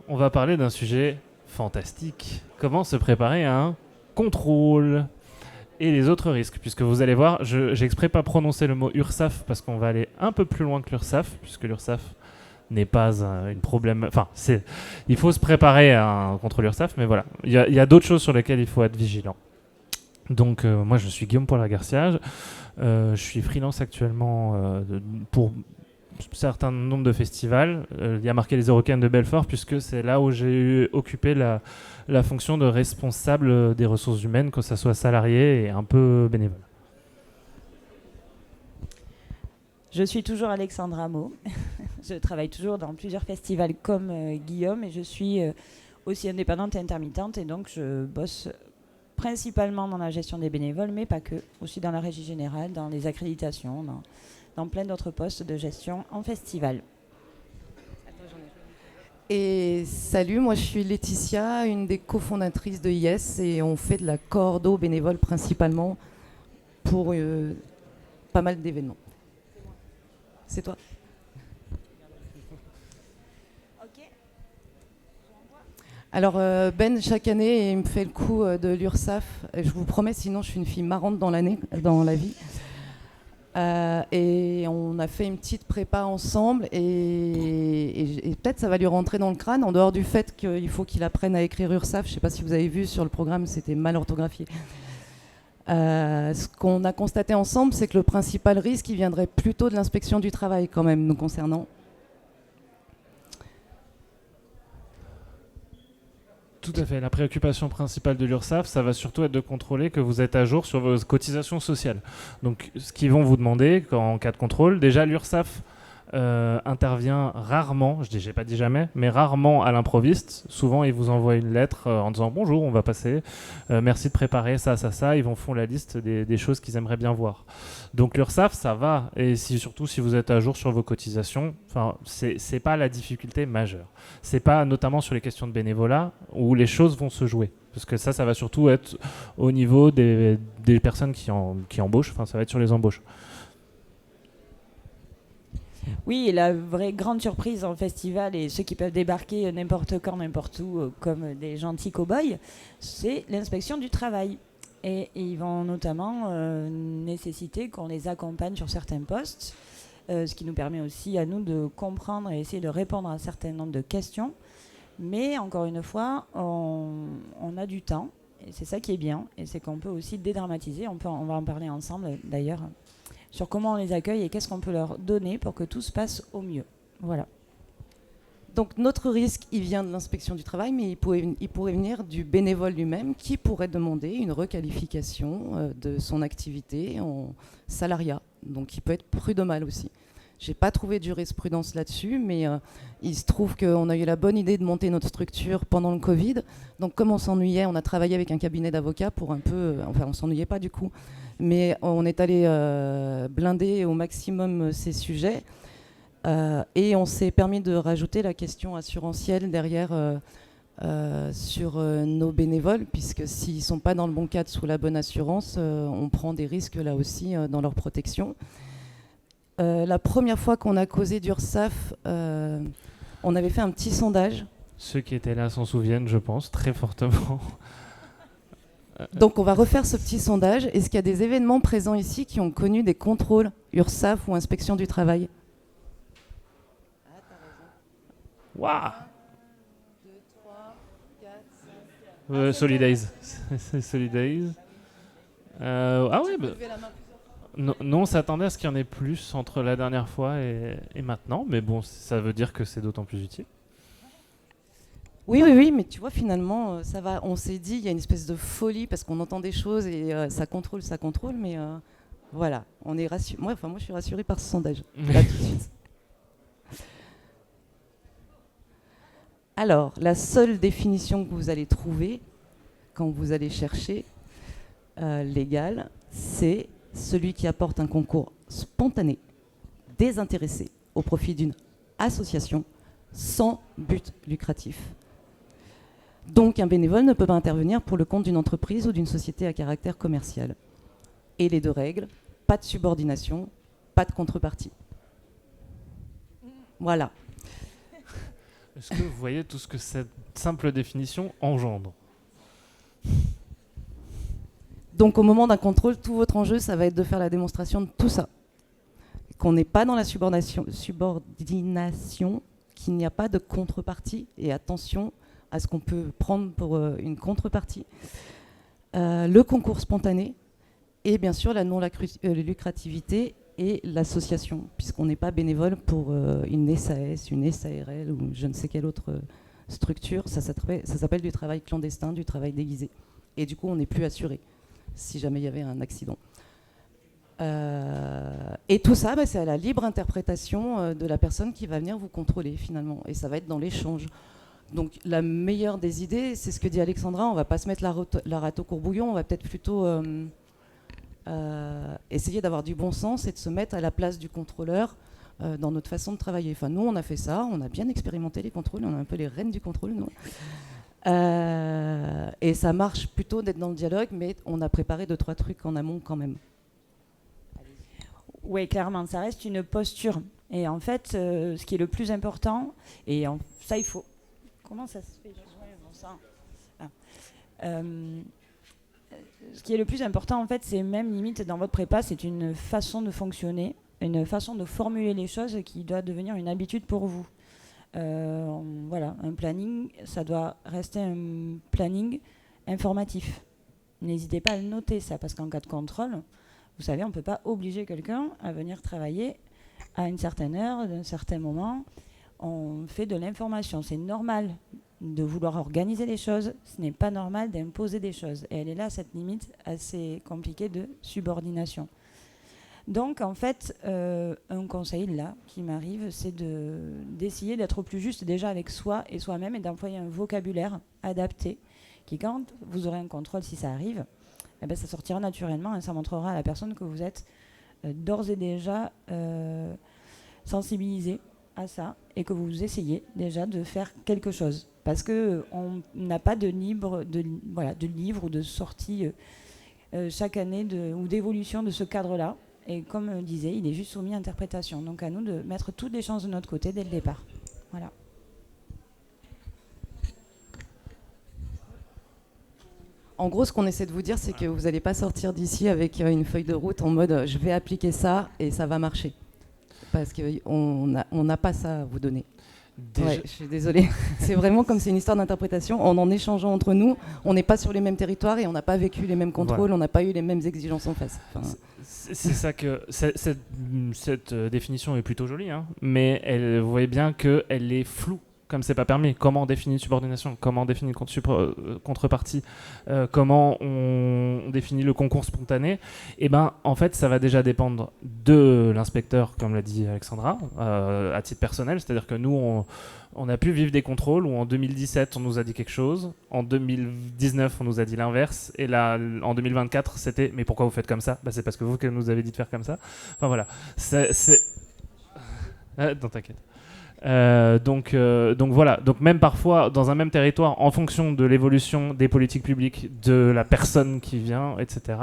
on va parler d'un sujet fantastique. Comment se préparer à un contrôle et les autres risques, puisque vous allez voir, j'ai exprès pas prononcé le mot URSAF parce qu'on va aller un peu plus loin que l'URSAF, puisque l'URSAF n'est pas une problème. Enfin, il faut se préparer à un contrôle URSAF, mais voilà, il y a d'autres choses sur lesquelles il faut être vigilant. Donc, moi, je suis Guillaume Poirier-Garcia. Je suis freelance actuellement pour un certain nombre de festivals. Il y a marqué les Eurocaines de Belfort, puisque c'est là où j'ai occupé la fonction de responsable des ressources humaines, que ce soit salarié et un peu bénévole. Je suis toujours Alexandra Rameau. Je travaille toujours dans plusieurs festivals comme Guillaume et je suis aussi indépendante et intermittente et donc je bosse principalement dans la gestion des bénévoles, mais pas que, aussi dans la régie générale, dans les accréditations, dans plein d'autres postes de gestion en festival. Et salut, moi je suis Laetitia, une des cofondatrices de IS et on fait de la cordo bénévole principalement pour pas mal d'événements. C'est toi. Alors Ben, chaque année, il me fait le coup de l'URSSAF. Je vous promets, sinon je suis une fille marrante dans la vie. Et on a fait une petite prépa ensemble et peut-être ça va lui rentrer dans le crâne, en dehors du fait qu'il faut qu'il apprenne à écrire URSSAF. Je ne sais pas si vous avez vu sur le programme, c'était mal orthographié. Ce qu'on a constaté ensemble, c'est que le principal risque, il viendrait plutôt de l'inspection du travail quand même, nous concernant. Tout à fait. La préoccupation principale de l'URSSAF, ça va surtout être de contrôler que vous êtes à jour sur vos cotisations sociales. Donc, ce qu'ils vont vous demander en cas de contrôle, déjà l'URSSAF intervient rarement, j'ai pas dit jamais, mais rarement à l'improviste. Souvent, ils vous envoient une lettre en disant bonjour, on va passer, merci de préparer ça, ça, ça. Ils font la liste des choses qu'ils aimeraient bien voir. Donc l'URSSAF, ça va, et surtout si vous êtes à jour sur vos cotisations, c'est pas la difficulté majeure. C'est pas notamment sur les questions de bénévolat où les choses vont se jouer. Parce que ça va surtout être au niveau des personnes qui embauchent, ça va être sur les embauches. Oui, et la vraie grande surprise en festival, et ceux qui peuvent débarquer n'importe quand, n'importe où, comme des gentils cow-boys, c'est l'inspection du travail. Et ils vont notamment nécessiter qu'on les accompagne sur certains postes, ce qui nous permet aussi à nous de comprendre et essayer de répondre à un certain nombre de questions. Mais encore une fois, on a du temps, et c'est ça qui est bien, et c'est qu'on peut aussi dédramatiser, on va en parler ensemble d'ailleurs, sur comment on les accueille et qu'est-ce qu'on peut leur donner pour que tout se passe au mieux. Voilà. Donc notre risque, il vient de l'inspection du travail, mais il pourrait venir du bénévole lui-même qui pourrait demander une requalification de son activité en salariat. Donc il peut être prud'homal aussi. Je n'ai pas trouvé de jurisprudence là-dessus, mais il se trouve qu'on a eu la bonne idée de monter notre structure pendant le Covid. Donc comme on s'ennuyait, on a travaillé avec un cabinet d'avocats pour un peu... Enfin, on ne s'ennuyait pas du coup, mais on est allé blinder au maximum ces sujets. Et on s'est permis de rajouter la question assurantielle derrière sur nos bénévoles, puisque s'ils ne sont pas dans le bon cadre sous la bonne assurance, on prend des risques là aussi dans leur protection. La première fois qu'on a causé d'URSSAF, on avait fait un petit sondage. Ceux qui étaient là s'en souviennent, je pense, très fortement. Donc on va refaire ce petit sondage. Est-ce qu'il y a des événements présents ici qui ont connu des contrôles URSSAF ou inspection du travail ? Waouh! 2, 3, 4, 5... Solidays. C'est Solidays. Ah oui, non, on s'attendait à ce qu'il y en ait plus entre la dernière fois et maintenant, mais bon, ça veut dire que c'est d'autant plus utile. Oui, mais tu vois, finalement, ça va. On s'est dit, il y a une espèce de folie parce qu'on entend des choses et ça contrôle, mais voilà, on est rassuré. Moi, je suis rassurée par ce sondage, là, tout de suite. Alors, la seule définition que vous allez trouver quand vous allez chercher légal, c'est celui qui apporte un concours spontané, désintéressé, au profit d'une association sans but lucratif. Donc, un bénévole ne peut pas intervenir pour le compte d'une entreprise ou d'une société à caractère commercial. Et les deux règles, pas de subordination, pas de contrepartie. Voilà. Est-ce que vous voyez tout ce que cette simple définition engendre? Donc au moment d'un contrôle, tout votre enjeu, ça va être de faire la démonstration de tout ça. Qu'on n'est pas dans la subordination, qu'il n'y a pas de contrepartie, et attention à ce qu'on peut prendre pour une contrepartie. Le concours spontané, et bien sûr la non-lucrativité et l'association, puisqu'on n'est pas bénévole pour une SAS, une SARL ou je ne sais quelle autre structure. Ça s'appelle du travail clandestin, du travail déguisé. Et du coup, on n'est plus assuré si jamais il y avait un accident. Et tout ça, c'est à la libre interprétation de la personne qui va venir vous contrôler finalement. Et ça va être dans l'échange. Donc la meilleure des idées, c'est ce que dit Alexandra, on ne va pas se mettre la rate au courbouillon, on va peut-être plutôt essayer d'avoir du bon sens et de se mettre à la place du contrôleur dans notre façon de travailler. Enfin, nous, on a fait ça, on a bien expérimenté les contrôles, on est un peu les reines du contrôle, nous. Et ça marche plutôt d'être dans le dialogue, mais on a préparé 2-3 trucs en amont quand même. Oui, clairement, ça reste une posture. Et en fait, ce qui est le plus important, ça, il faut... Comment ça se fait? Ce qui est le plus important, en fait, c'est même limite dans votre prépa, c'est une façon de fonctionner, une façon de formuler les choses qui doit devenir une habitude pour vous. Voilà, un planning, ça doit rester un planning informatif. N'hésitez pas à le noter, ça, parce qu'en cas de contrôle, vous savez, on ne peut pas obliger quelqu'un à venir travailler à une certaine heure, d'un certain moment. On fait de l'information. C'est normal de vouloir organiser les choses. Ce n'est pas normal d'imposer des choses. Et elle est là, cette limite assez compliquée de subordination. Donc, en fait, un conseil, là, qui m'arrive, c'est d'essayer d'être plus juste déjà avec soi et soi-même et d'employer un vocabulaire adapté qui, quand vous aurez un contrôle, si ça arrive, eh ben, ça sortira naturellement et ça montrera à la personne que vous êtes d'ores et déjà sensibilisé à ça et que vous essayez déjà de faire quelque chose. Parce qu'on n'a pas de livre ou de sortie chaque année ou d'évolution de ce cadre-là. Et comme je disais, il est juste soumis à interprétation. Donc à nous de mettre toutes les chances de notre côté dès le départ. Voilà. En gros, ce qu'on essaie de vous dire, c'est que vous n'allez pas sortir d'ici avec une feuille de route en mode je vais appliquer ça et ça va marcher. Parce qu'on n'a pas ça à vous donner. Ouais, je suis désolée. C'est vraiment comme c'est une histoire d'interprétation. En échangeant entre nous, on n'est pas sur les mêmes territoires et on n'a pas vécu les mêmes contrôles, voilà. On n'a pas eu les mêmes exigences en face. Enfin, c'est ça que cette définition est plutôt jolie, hein, mais vous voyez bien qu'elle est floue. Comme c'est pas permis, comment on définit une subordination, comment on définit une contrepartie, comment on définit le concours spontané, et ben en fait ça va déjà dépendre de l'inspecteur, comme l'a dit Alexandra, à titre personnel, c'est-à-dire que nous on a pu vivre des contrôles où en 2017 on nous a dit quelque chose, en 2019 on nous a dit l'inverse, et là en 2024 c'était mais pourquoi vous faites comme ça? Bah, c'est parce que vous nous avez dit de faire comme ça. Enfin voilà, non t'inquiète. Donc voilà, donc même parfois dans un même territoire, en fonction de l'évolution des politiques publiques, de la personne qui vient, etc.,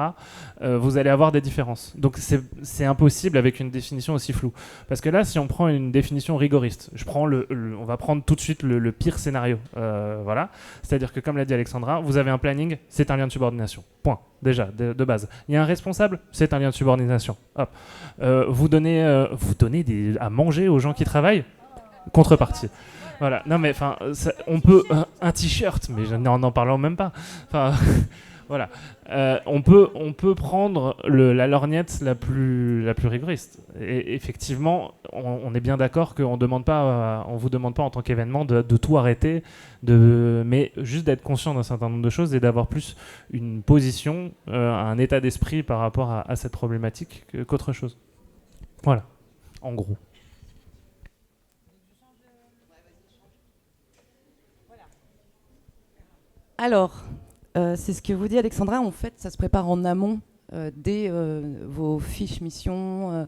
vous allez avoir des différences. Donc c'est impossible avec une définition aussi floue. Parce que là, si on prend une définition rigoriste, on va prendre tout de suite le pire scénario. Voilà. C'est-à-dire que comme l'a dit Alexandra, vous avez un planning, c'est un lien de subordination. Point. Déjà, de base. Il y a un responsable, c'est un lien de subordination. Hop. Vous donnez à manger aux gens qui travaillent, contrepartie. Voilà. Non mais enfin, on peut un t-shirt, mais n'en parlons même pas. Enfin, voilà. On peut prendre la lorgnette la plus rigoriste. Et effectivement, on est bien d'accord qu'on demande pas, on vous demande pas en tant qu'événement de tout arrêter, mais juste d'être conscient d'un certain nombre de choses et d'avoir plus une position, un état d'esprit par rapport à cette problématique qu'autre chose. Voilà. En gros. Alors, c'est ce que vous dit Alexandra, en fait ça se prépare en amont dès vos fiches missions,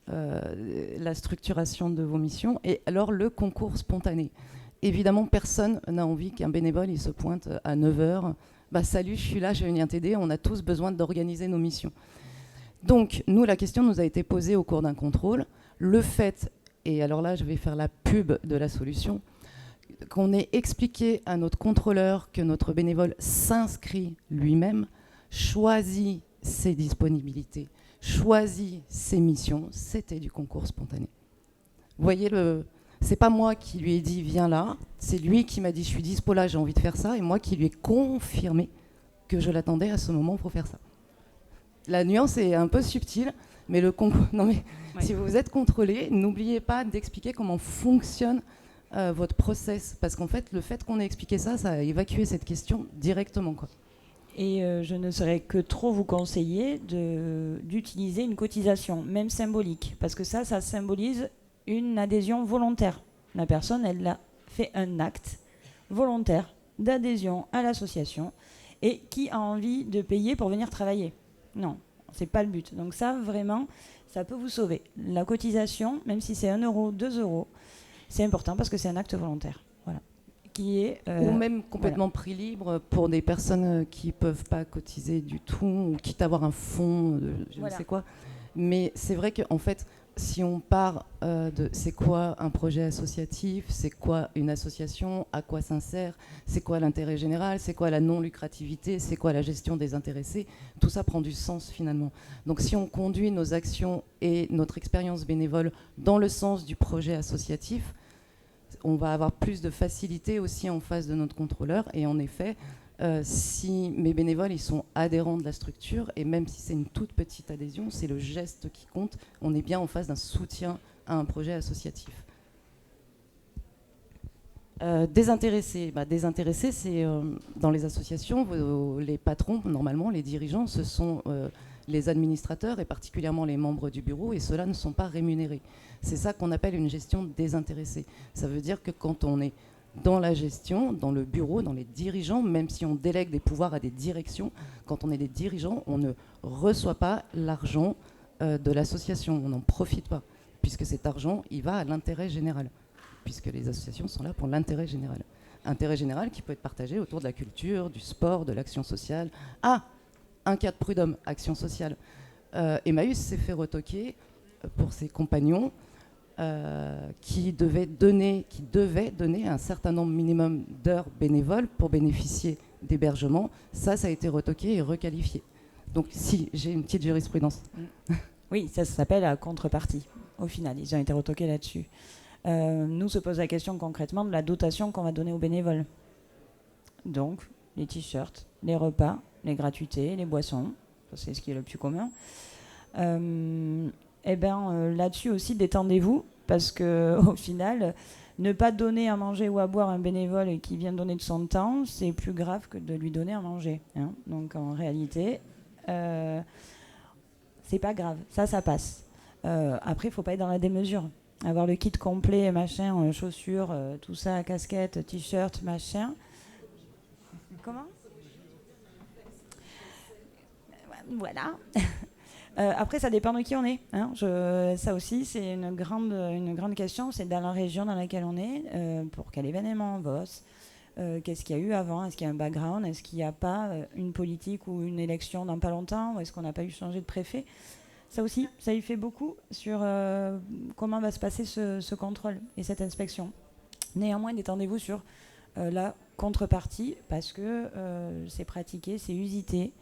la structuration de vos missions, et alors le concours spontané. Évidemment, personne n'a envie qu'un bénévole il se pointe à 9h, bah salut, je suis là, je viens t'aider, on a tous besoin d'organiser nos missions. Donc, nous, la question nous a été posée au cours d'un contrôle, le fait, et alors là je vais faire la pub de la solution, qu'on ait expliqué à notre contrôleur que notre bénévole s'inscrit lui-même, choisit ses disponibilités, choisit ses missions, c'était du concours spontané. Vous voyez, c'est pas moi qui lui ai dit viens là, c'est lui qui m'a dit je suis dispo là, j'ai envie de faire ça, et moi qui lui ai confirmé que je l'attendais à ce moment pour faire ça. La nuance est un peu subtile, mais le concours. Non mais oui. Si vous êtes contrôlé, n'oubliez pas d'expliquer comment fonctionne votre process, parce qu'en fait, le fait qu'on ait expliqué ça, ça a évacué cette question directement, quoi. Et je ne saurais que trop vous conseiller d'utiliser une cotisation, même symbolique, parce que ça symbolise une adhésion volontaire. La personne, elle a fait un acte volontaire d'adhésion à l'association et qui a envie de payer pour venir travailler. Non, c'est pas le but. Donc ça, vraiment, ça peut vous sauver. La cotisation, même si c'est 1 euro, 2 euros, c'est important parce que c'est un acte volontaire. Voilà. Qui est, ou même complètement prix libre pour des personnes qui ne peuvent pas cotiser du tout ou quitte à avoir un fonds, je ne sais quoi. Mais c'est vrai qu'en fait, si on part de c'est quoi un projet associatif, c'est quoi une association, à quoi ça sert, c'est quoi l'intérêt général, c'est quoi la non-lucrativité, c'est quoi la gestion des intéressés, tout ça prend du sens finalement. Donc si on conduit nos actions et notre expérience bénévole dans le sens du projet associatif, on va avoir plus de facilité aussi en face de notre contrôleur. Et en effet, si mes bénévoles ils sont adhérents de la structure, et même si c'est une toute petite adhésion, c'est le geste qui compte, on est bien en face d'un soutien à un projet associatif. Désintéressés, c'est dans les associations, les patrons, normalement, les dirigeants, ce sont les administrateurs et particulièrement les membres du bureau, et ceux-là ne sont pas rémunérés. C'est ça qu'on appelle une gestion désintéressée. Ça veut dire que quand on est dans la gestion, dans le bureau, dans les dirigeants, même si on délègue des pouvoirs à des directions, quand on est des dirigeants, on ne reçoit pas l'argent de l'association, on n'en profite pas, puisque cet argent, il va à l'intérêt général, puisque les associations sont là pour l'intérêt général. Intérêt général qui peut être partagé autour de la culture, du sport, de l'action sociale. Ah, un cas de prud'homme, action sociale. Emmaüs s'est fait retoquer pour ses compagnons qui devaient donner un certain nombre minimum d'heures bénévoles pour bénéficier d'hébergement. Ça a été retoqué et requalifié. Donc si, j'ai une petite jurisprudence. Oui, ça s'appelle la contrepartie. Au final, ils ont été retoqués là-dessus. Nous se pose la question concrètement de la dotation qu'on va donner aux bénévoles. Donc, les t-shirts, les repas, les gratuités, les boissons, ça c'est ce qui est le plus commun. Là-dessus aussi, détendez-vous, parce qu'au final, ne pas donner à manger ou à boire à un bénévole qui vient donner de son temps, c'est plus grave que de lui donner à manger. Hein. Donc en réalité, c'est pas grave, ça passe. Après, il ne faut pas être dans la démesure. Avoir le kit complet, machin, chaussures, tout ça, casquette, t-shirt, machin. Comment ? Voilà. Après, ça dépend de qui on est. Hein. Ça aussi, c'est une grande question. C'est dans la région dans laquelle on est, pour quel événement on bosse, qu'est-ce qu'il y a eu avant, est-ce qu'il y a un background, est-ce qu'il n'y a pas une politique ou une élection dans pas longtemps, ou est-ce qu'on n'a pas eu changé de préfet. Ça aussi, ça y fait beaucoup sur comment va se passer ce contrôle et cette inspection. Néanmoins, détendez-vous sur la contrepartie, parce que c'est pratiqué, c'est usité.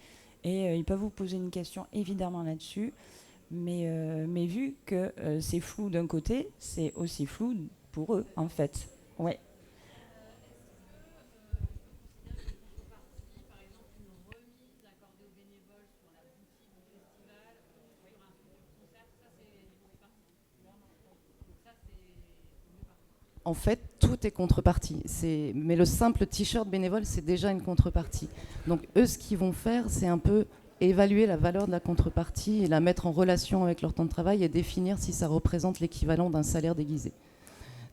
Et ils peuvent vous poser une question évidemment là-dessus, mais vu que c'est flou d'un côté, c'est aussi flou pour eux en fait. Ouais. En fait, tout est contrepartie. Mais le simple t-shirt bénévole, c'est déjà une contrepartie. Donc eux, ce qu'ils vont faire, c'est un peu évaluer la valeur de la contrepartie et la mettre en relation avec leur temps de travail et définir si ça représente l'équivalent d'un salaire déguisé.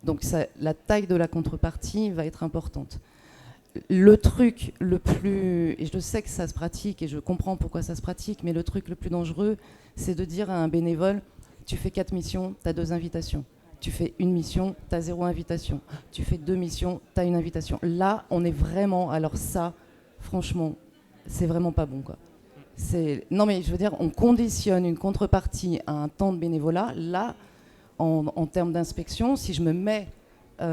Donc la taille de la contrepartie va être importante. Le truc le plus, et je sais que ça se pratique et je comprends pourquoi ça se pratique, mais le truc le plus dangereux, c'est de dire à un bénévole, tu fais 4 missions, tu as 2 invitations. Tu fais 1 mission, tu as 0 invitation. Tu fais 2 missions, tu as 1 invitation. Là, on est vraiment... Alors ça, franchement, c'est vraiment pas bon, quoi. Non, mais je veux dire, on conditionne une contrepartie à un temps de bénévolat. Là, en termes d'inspection, si je me mets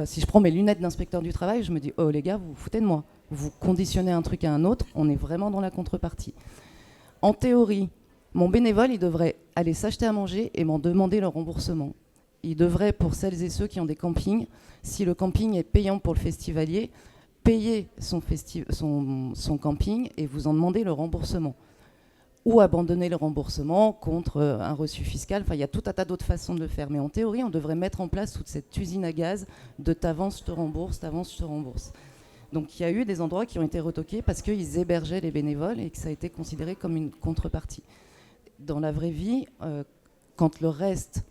Si je prends mes lunettes d'inspecteur du travail, je me dis, oh les gars, vous vous foutez de moi. Vous conditionnez un truc à un autre, on est vraiment dans la contrepartie. En théorie, mon bénévole, il devrait aller s'acheter à manger et m'en demander le remboursement. Il devrait, pour celles et ceux qui ont des campings, si le camping est payant pour le festivalier, payer son camping et vous en demander le remboursement. Ou abandonner le remboursement contre un reçu fiscal. Enfin, il y a tout un tas d'autres façons de le faire. Mais en théorie, on devrait mettre en place toute cette usine à gaz de t'avance, je te rembourse, t'avance, je te rembourse. Donc il y a eu des endroits qui ont été retoqués parce qu'ils hébergeaient les bénévoles et que ça a été considéré comme une contrepartie. Dans la vraie vie, quand le reste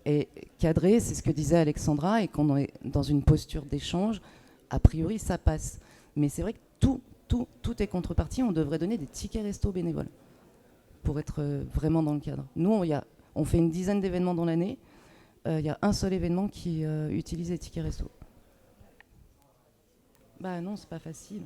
est cadré, c'est ce que disait Alexandra, et qu'on est dans une posture d'échange, a priori ça passe. Mais c'est vrai que tout est contrepartie. On devrait donner des tickets resto bénévoles pour être vraiment dans le cadre. Nous, on fait une dizaine d'événements dans l'année. Il y a un seul événement qui utilise les tickets resto. Bah non, c'est pas facile.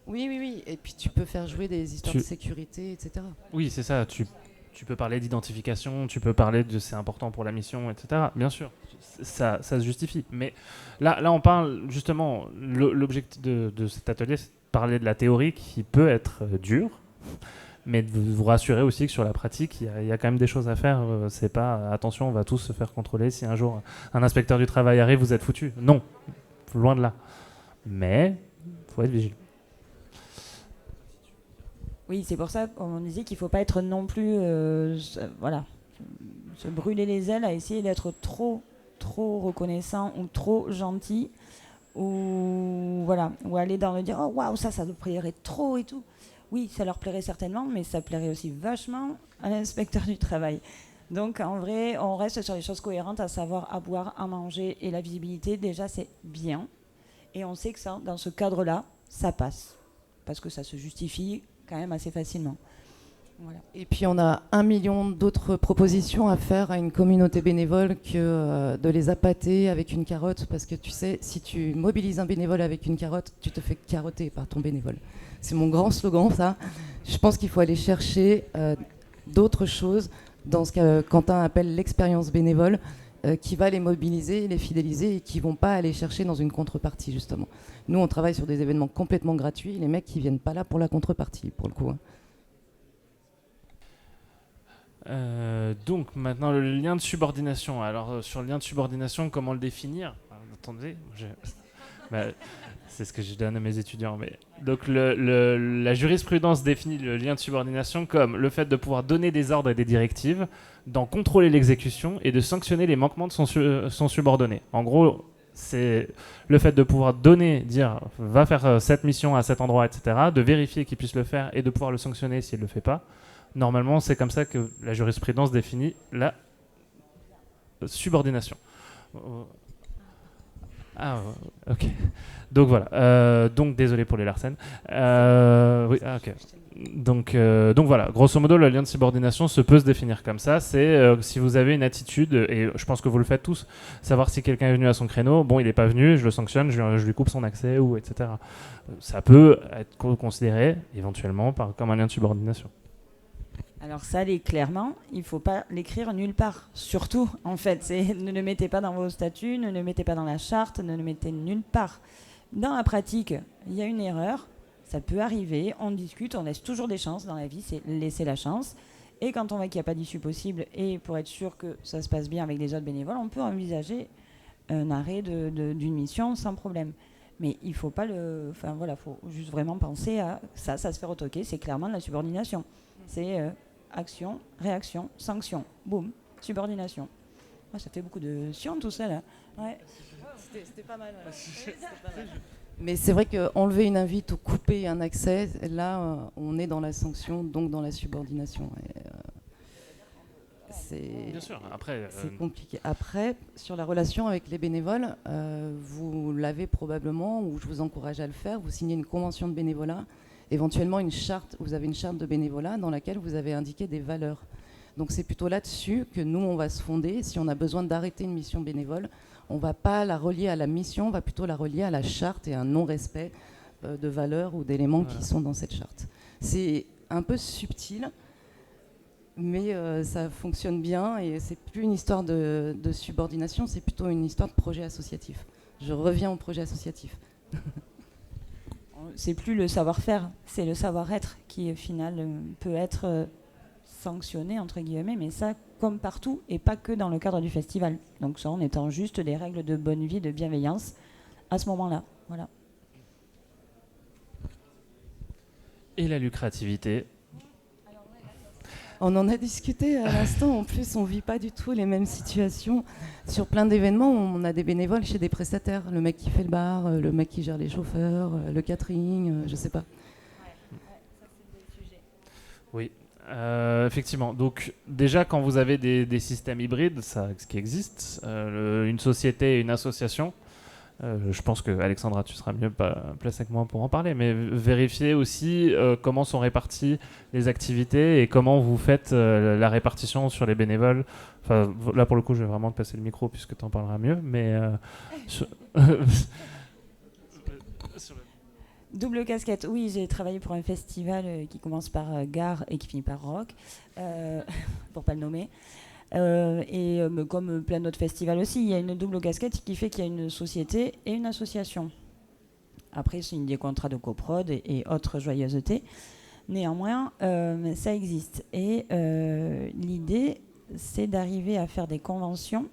Oui. Et puis tu peux faire jouer des histoires de sécurité, etc. Oui, c'est ça. Tu peux parler d'identification, tu peux parler de c'est important pour la mission, etc. Bien sûr, ça se justifie. Mais là on parle justement, l'objectif de cet atelier, c'est de parler de la théorie qui peut être dure, mais de vous rassurer aussi que sur la pratique, il y a quand même des choses à faire. C'est pas, attention, on va tous se faire contrôler. Si un jour un inspecteur du travail arrive, vous êtes foutus. Non, loin de là. Mais il faut être vigilant. Oui, c'est pour ça qu'on disait qu'il ne faut pas être non plus, se brûler les ailes à essayer d'être trop reconnaissant ou trop gentil, ou aller dans le dire, oh waouh, ça leur plairait trop et tout. Oui, ça leur plairait certainement, mais ça plairait aussi vachement à l'inspecteur du travail. Donc en vrai, on reste sur les choses cohérentes, à savoir à boire, à manger et la visibilité. Déjà, c'est bien, et on sait que ça, dans ce cadre-là, ça passe, parce que ça se justifie quand même assez facilement. Voilà. Et puis on a 1 million d'autres propositions à faire à une communauté bénévole que de les appâter avec une carotte, parce que tu sais, si tu mobilises un bénévole avec une carotte, tu te fais carotter par ton bénévole. C'est mon grand slogan, ça. Je pense qu'il faut aller chercher d'autres choses dans ce que Quentin appelle l'expérience bénévole, qui va les mobiliser, les fidéliser, et qui ne vont pas aller chercher dans une contrepartie, justement. Nous, on travaille sur des événements complètement gratuits. Les mecs qui ne viennent pas là pour la contrepartie, pour le coup. Donc, maintenant, le lien de subordination. Alors, sur le lien de subordination, comment le définir ? Attendez, c'est ce que je donne à mes étudiants. Mais... Donc, la jurisprudence définit le lien de subordination comme le fait de pouvoir donner des ordres et des directives, d'en contrôler l'exécution et de sanctionner les manquements de son subordonné. En gros, c'est le fait de pouvoir donner, dire va faire cette mission à cet endroit, etc., de vérifier qu'il puisse le faire et de pouvoir le sanctionner s'il ne le fait pas. Normalement, c'est comme ça que la jurisprudence définit la subordination. Ok. Donc voilà. Donc désolé pour les Larsen. Oui, ok. Donc voilà, grosso modo, le lien de subordination peut se définir comme ça. C'est si vous avez une attitude, et je pense que vous le faites tous, savoir si quelqu'un est venu à son créneau, bon, il n'est pas venu, je le sanctionne, je lui coupe son accès, ou etc. Ça peut être considéré éventuellement comme un lien de subordination. Alors ça, clairement, il ne faut pas l'écrire nulle part. Surtout, en fait, ne le mettez pas dans vos statuts, ne le mettez pas dans la charte, ne le mettez nulle part. Dans la pratique, il y a une erreur, ça peut arriver, on discute, on laisse toujours des chances dans la vie, c'est laisser la chance. Et quand on voit qu'il n'y a pas d'issue possible, et pour être sûr que ça se passe bien avec les autres bénévoles, on peut envisager un arrêt d'une mission sans problème. Mais il ne faut pas faut juste vraiment penser à ça se fait retoquer, c'est clairement de la subordination. C'est action, réaction, sanction, boum, subordination. Oh, ça fait beaucoup de sion tout ça là. Ouais. C'était pas mal. Mais c'est vrai qu'enlever une invite ou couper un accès, là, on est dans la sanction, donc dans la subordination. Bien sûr, après... C'est compliqué. Après, sur la relation avec les bénévoles, vous l'avez probablement, ou je vous encourage à le faire, vous signez une convention de bénévolat, éventuellement une charte, vous avez une charte de bénévolat dans laquelle vous avez indiqué des valeurs. Donc c'est plutôt là-dessus que nous, on va se fonder. Si on a besoin d'arrêter une mission bénévole, on ne va pas la relier à la mission, on va plutôt la relier à la charte et à un non-respect de valeurs ou d'éléments qui sont dans cette charte. C'est un peu subtil, mais ça fonctionne bien et c'est plus une histoire de subordination, c'est plutôt une histoire de projet associatif. Je reviens au projet associatif. C'est plus le savoir-faire, c'est le savoir-être qui, au final, peut être sanctionné, entre guillemets, mais ça, comme partout, et pas que dans le cadre du festival. Donc ça, en étant juste des règles de bonne vie, de bienveillance, à ce moment-là. Voilà. Et la lucrativité. On en a discuté à l'instant. En plus, on ne vit pas du tout les mêmes situations. Sur plein d'événements, on a des bénévoles chez des prestataires. Le mec qui fait le bar, le mec qui gère les chauffeurs, le catering, je ne sais pas. Oui, effectivement. Donc déjà, quand vous avez des systèmes hybrides, ça, ce qui existe, une société et une association, je pense que Alexandra, tu seras mieux placée que moi pour en parler, mais vérifiez aussi comment sont réparties les activités et comment vous faites la répartition sur les bénévoles. Enfin, là, pour le coup, je vais vraiment te passer le micro puisque tu en parleras mieux, mais... Double casquette, oui, j'ai travaillé pour un festival qui commence par Gare et qui finit par Rock, pour pas le nommer. Comme plein d'autres festivals aussi, il y a une double casquette qui fait qu'il y a une société et une association. Après, c'est des contrats de coprod et autres joyeusetés. Néanmoins, ça existe. Et l'idée, c'est d'arriver à faire des conventions.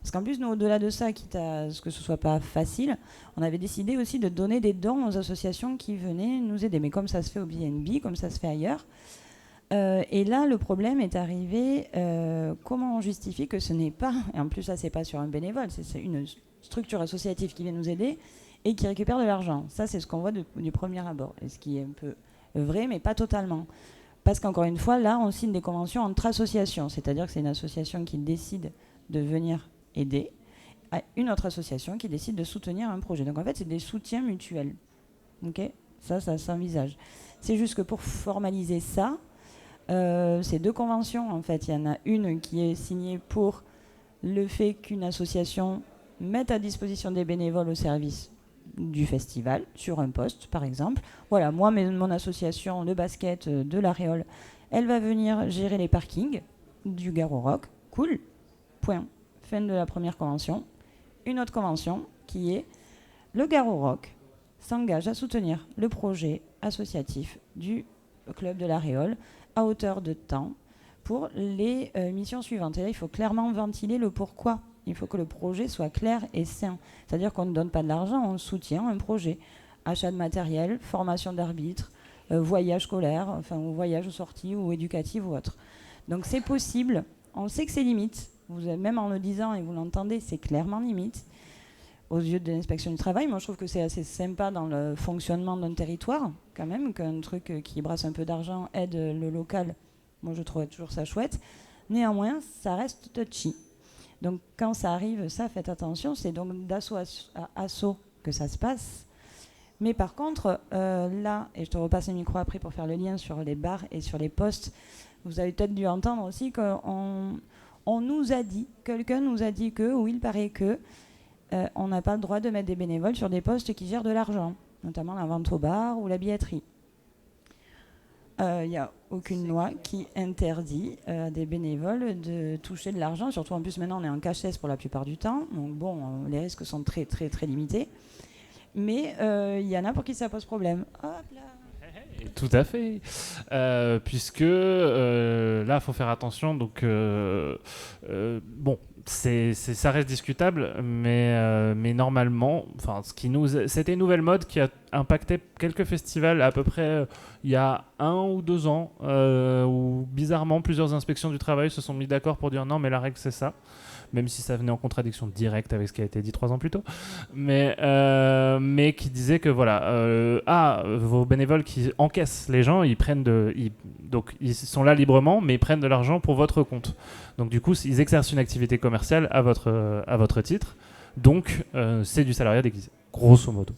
Parce qu'en plus, nous, au-delà de ça, quitte à ce que ce soit pas facile, on avait décidé aussi de donner des dons aux associations qui venaient nous aider. Mais comme ça se fait au BNB, comme ça se fait ailleurs. Et là, le problème est arrivé, comment on justifie que ce n'est pas, et en plus ça c'est pas sur un bénévole, c'est une structure associative qui vient nous aider et qui récupère de l'argent. Ça c'est ce qu'on voit du premier abord, et ce qui est un peu vrai mais pas totalement. Parce qu'encore une fois, là on signe des conventions entre associations, c'est-à-dire que c'est une association qui décide de venir aider à une autre association qui décide de soutenir un projet. Donc en fait c'est des soutiens mutuels. Okay, ça s'envisage. C'est juste que pour formaliser ça, ces deux conventions, en fait, il y en a une qui est signée pour le fait qu'une association mette à disposition des bénévoles au service du festival, sur un poste, par exemple. Voilà, moi, mon association de basket de l'Aréole, elle va venir gérer les parkings du Garo Rock. Cool. Point. Fin de la première convention. Une autre convention qui est le Garo Rock s'engage à soutenir le projet associatif du club de l'Aréole à hauteur de temps pour les missions suivantes. Et là, il faut clairement ventiler le pourquoi. Il faut que le projet soit clair et sain. C'est-à-dire qu'on ne donne pas de l'argent, on soutient un projet. Achat de matériel, formation d'arbitre, voyage scolaire, enfin, ou voyage sortie ou éducatif ou autre. Donc c'est possible. On sait que c'est limite. Même en le disant et vous l'entendez, c'est clairement limite aux yeux de l'inspection du travail. Moi, je trouve que c'est assez sympa dans le fonctionnement d'un territoire, quand même, qu'un truc qui brasse un peu d'argent aide le local. Moi, je trouvais toujours ça chouette. Néanmoins, ça reste touchy. Donc, quand ça arrive, ça, faites attention. C'est donc d'assaut à assaut que ça se passe. Mais par contre, là, et je te repasse le micro après pour faire le lien sur les bars et sur les postes, vous avez peut-être dû entendre aussi qu'on nous a dit, quelqu'un nous a dit que, ou il paraît que, on n'a pas le droit de mettre des bénévoles sur des postes qui gèrent de l'argent, notamment la vente au bar ou la billetterie. Il n'y a aucune loi qui interdit à des bénévoles de toucher de l'argent, surtout en plus maintenant on est en cachesse pour la plupart du temps, donc bon, les risques sont très très très limités, mais il y en a pour qui ça pose problème. Hop là. Tout à fait, puisque là, il faut faire attention. Donc, bon, ça reste discutable, mais normalement, c'était une nouvelle mode qui a impacté quelques festivals à peu près il y a 1 ou 2 ans, où bizarrement plusieurs inspections du travail se sont mis d'accord pour dire non, mais la règle c'est ça. Même si ça venait en contradiction directe avec ce qui a été dit 3 ans plus tôt, mais qui disait que voilà, vos bénévoles qui encaissent les gens, donc ils sont là librement, mais ils prennent de l'argent pour votre compte. Donc du coup, ils exercent une activité commerciale à votre titre, donc c'est du salariat déguisé, grosso modo.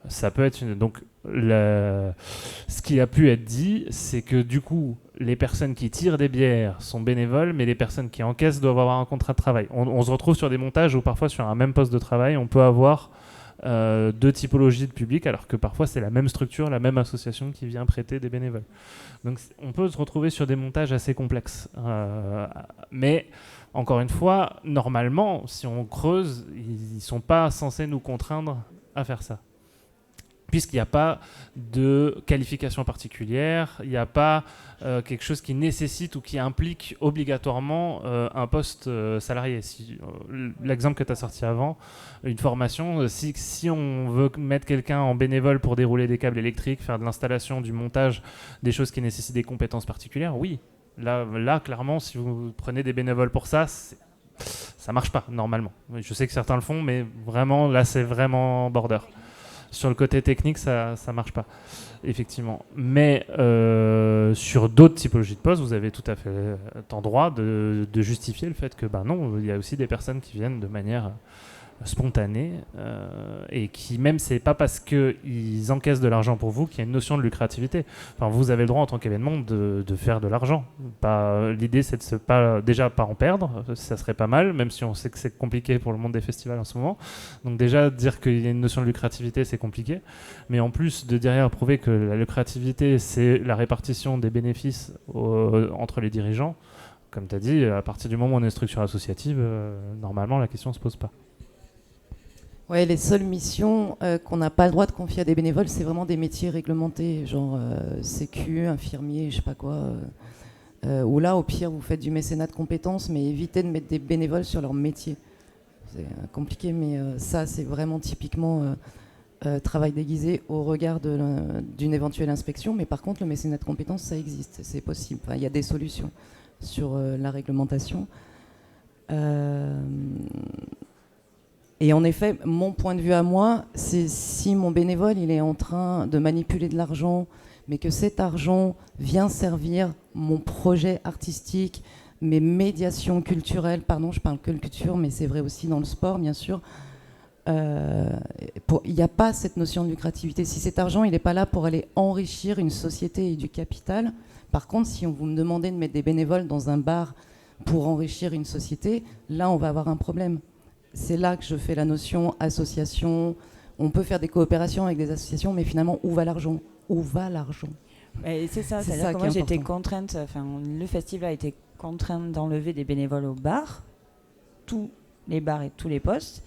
Ça peut être donc ce qui a pu être dit, c'est que du coup, les personnes qui tirent des bières sont bénévoles, mais les personnes qui encaissent doivent avoir un contrat de travail. On se retrouve sur des montages où parfois sur un même poste de travail, on peut avoir deux typologies de public, alors que parfois c'est la même structure, la même association qui vient prêter des bénévoles. Donc on peut se retrouver sur des montages assez complexes. Mais encore une fois, normalement, si on creuse, ils ne sont pas censés nous contraindre à faire ça. Puisqu'il n'y a pas de qualification particulière, il n'y a pas quelque chose qui nécessite ou qui implique obligatoirement un poste salarié. L'exemple que tu as sorti avant, une formation, si on veut mettre quelqu'un en bénévole pour dérouler des câbles électriques, faire de l'installation, du montage, des choses qui nécessitent des compétences particulières, oui. Là, clairement, si vous prenez des bénévoles pour ça, ça ne marche pas, normalement. Je sais que certains le font, mais vraiment, là, c'est vraiment border. Sur le côté technique, ça ne marche pas, effectivement. Mais sur d'autres typologies de postes, vous avez tout à fait en droit de justifier le fait que, non, il y a aussi des personnes qui viennent de manière spontanée et qui, même, c'est pas parce qu'ils encaissent de l'argent pour vous qu'il y a une notion de lucrativité. Enfin, vous avez le droit en tant qu'événement de faire de l'argent. L'idée, c'est de déjà pas en perdre, ça serait pas mal, même si on sait que c'est compliqué pour le monde des festivals en ce moment. Donc déjà, dire qu'il y a une notion de lucrativité, c'est compliqué. Mais en plus de derrière prouver que la lucrativité, c'est la répartition des bénéfices entre les dirigeants, comme tu as dit, à partir du moment où on est une structure associative, normalement, la question ne se pose pas. Ouais, les seules missions qu'on n'a pas le droit de confier à des bénévoles, c'est vraiment des métiers réglementés, genre sécu, infirmier, je sais pas quoi. Ou là, au pire, vous faites du mécénat de compétences, mais évitez de mettre des bénévoles sur leur métier. C'est compliqué, mais ça, c'est vraiment typiquement travail déguisé au regard d'une éventuelle inspection. Mais par contre, le mécénat de compétences, ça existe, c'est possible. Enfin, il y a des solutions sur la réglementation. Et en effet, mon point de vue à moi, c'est si mon bénévole il est en train de manipuler de l'argent, mais que cet argent vient servir mon projet artistique, mes médiations culturelles, pardon, je parle que de culture, mais c'est vrai aussi dans le sport, bien sûr, il n'y a pas cette notion de lucrativité. Si cet argent, il n'est pas là pour aller enrichir une société et du capital, par contre, si vous me demandez de mettre des bénévoles dans un bar pour enrichir une société, là, on va avoir un problème. C'est là que je fais la notion association. On peut faire des coopérations avec des associations, mais finalement, où va l'argent ? Où va l'argent ? Et c'est ça, c'est-à-dire que moi j'étais contrainte, le festival a été contraint d'enlever des bénévoles au bar, tous les bars et tous les postes,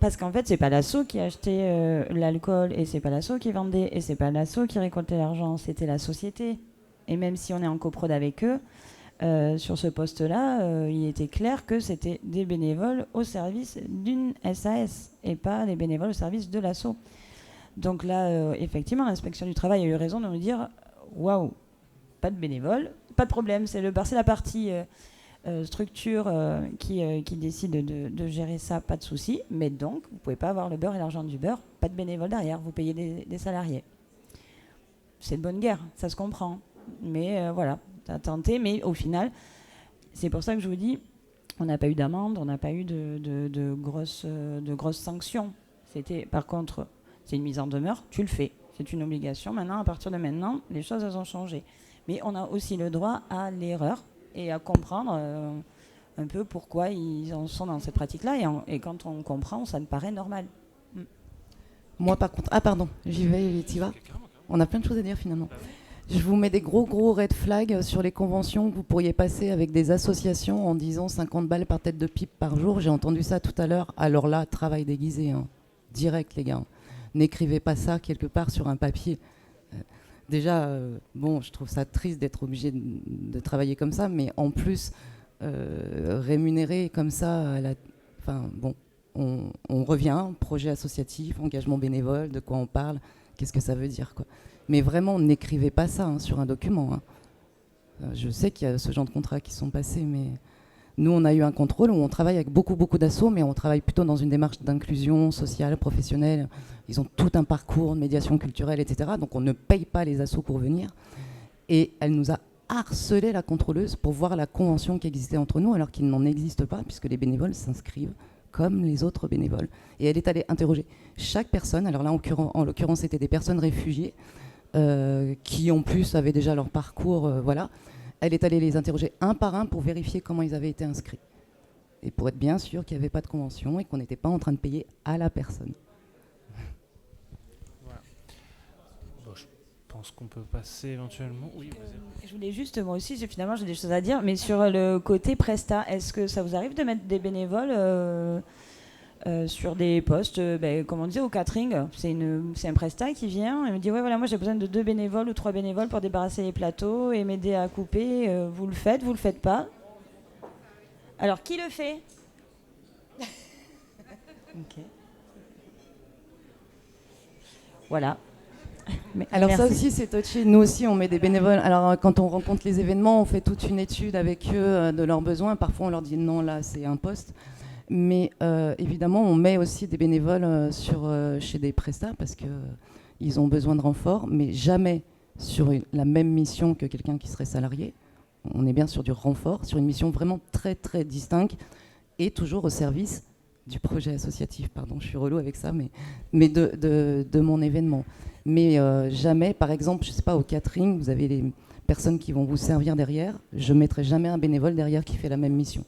parce qu'en fait c'est pas l'asso qui achetait l'alcool, et c'est pas l'asso qui vendait, et c'est pas l'asso qui récoltait l'argent, c'était la société. Et même si on est en coprod avec eux, sur ce poste-là, il était clair que c'était des bénévoles au service d'une SAS et pas des bénévoles au service de l'asso. Donc là, effectivement, l'inspection du travail a eu raison de nous dire waouh, pas de bénévoles, pas de problème, c'est la partie structure qui décide de gérer ça, pas de souci. Mais donc, vous pouvez pas avoir le beurre et l'argent du beurre, pas de bénévoles derrière, vous payez des salariés. C'est de bonne guerre, ça se comprend. Mais voilà. À tenter, mais au final, c'est pour ça que je vous dis, on n'a pas eu d'amende, on n'a pas eu de grosses sanctions. Par contre, c'est une mise en demeure, tu le fais, c'est une obligation. Maintenant, à partir de maintenant, les choses elles ont changé. Mais on a aussi le droit à l'erreur et à comprendre un peu pourquoi ils en sont dans cette pratique-là. Et quand on comprend, ça me paraît normal. Moi, par contre, pardon, j'y vais, t'y vas. On a plein de choses à dire finalement. Je vous mets des gros red flags sur les conventions que vous pourriez passer avec des associations en disant 50 balles par tête de pipe par jour. J'ai entendu ça tout à l'heure. Alors là, travail déguisé, hein. Direct les gars. N'écrivez pas ça quelque part sur un papier. Déjà, je trouve ça triste d'être obligé de travailler comme ça, mais en plus, rémunéré comme ça, on revient, projet associatif, engagement bénévole, de quoi on parle, qu'est-ce que ça veut dire, quoi. Mais vraiment, n'écrivez pas ça sur un document. Je sais qu'il y a ce genre de contrats qui sont passés, mais nous, on a eu un contrôle où on travaille avec beaucoup d'assos, mais on travaille plutôt dans une démarche d'inclusion sociale, professionnelle. Ils ont tout un parcours de médiation culturelle, etc. Donc, on ne paye pas les assos pour venir. Et elle nous a harcelé, la contrôleuse, pour voir la convention qui existait entre nous, alors qu'il n'en existe pas, puisque les bénévoles s'inscrivent comme les autres bénévoles. Et elle est allée interroger chaque personne. Alors là, en l'occurrence, c'était des personnes réfugiées, qui en plus avaient déjà leur parcours, voilà. Elle est allée les interroger un par un pour vérifier comment ils avaient été inscrits. Et pour être bien sûr qu'il n'y avait pas de convention et qu'on n'était pas en train de payer à la personne. pense qu'on peut passer éventuellement. Oui, je voulais juste, moi aussi, finalement, j'ai des choses à dire, mais sur le côté Presta, est-ce que ça vous arrive de mettre des bénévoles sur des postes, comme on disait, au catering? C'est un Presta qui vient et me dit, ouais, voilà, moi j'ai besoin de 2 bénévoles ou 3 bénévoles pour débarrasser les plateaux et m'aider à couper. Vous le faites pas? Alors, qui le fait? Ok. Voilà. Alors Merci. ça aussi c'est touché, nous aussi on met des bénévoles. Alors quand on rencontre les événements, on fait toute une étude avec eux de leurs besoins. Parfois on leur dit non, là c'est un poste. Mais évidemment on met aussi des bénévoles chez des prestats parce qu'ils ont besoin de renfort, mais jamais sur la même mission que quelqu'un qui serait salarié. On est bien sur du renfort, sur une mission vraiment très très distincte et toujours au service du projet associatif. Pardon, je suis relou avec ça, mais de mon événement. Mais jamais, par exemple, je ne sais pas, au catering, vous avez les personnes qui vont vous servir derrière. Je ne mettrai jamais un bénévole derrière qui fait la même mission.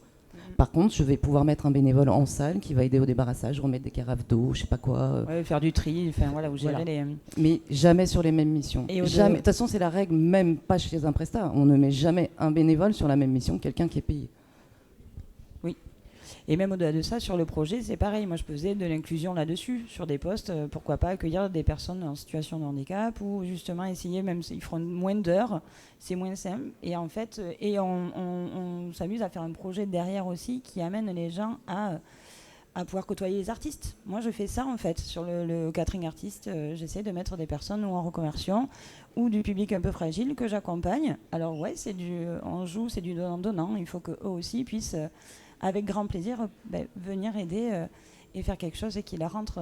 Par contre, je vais pouvoir mettre un bénévole en salle qui va aider au débarrassage, remettre des carafes d'eau, je ne sais pas quoi. Ouais, faire du tri, voilà, vous gérez les... Mais jamais sur les mêmes missions. De toute façon, c'est la règle, même pas chez un prestat. On ne met jamais un bénévole sur la même mission que quelqu'un qui est payé. Oui. Et même au-delà de ça, sur le projet, c'est pareil. Moi, je faisais de l'inclusion là-dessus, sur des postes. Pourquoi pas accueillir des personnes en situation de handicap ou justement essayer, même s'ils feront moins d'heures, c'est moins simple. Et en fait, on s'amuse à faire un projet derrière aussi qui amène les gens à pouvoir côtoyer les artistes. Moi, je fais ça en fait. Sur le catering artiste, j'essaie de mettre des personnes ou en reconversion ou du public un peu fragile que j'accompagne. Alors ouais, on joue, c'est du donnant-donnant. Il faut qu'eux aussi puissent... avec grand plaisir, venir aider et faire quelque chose et qui leur rentre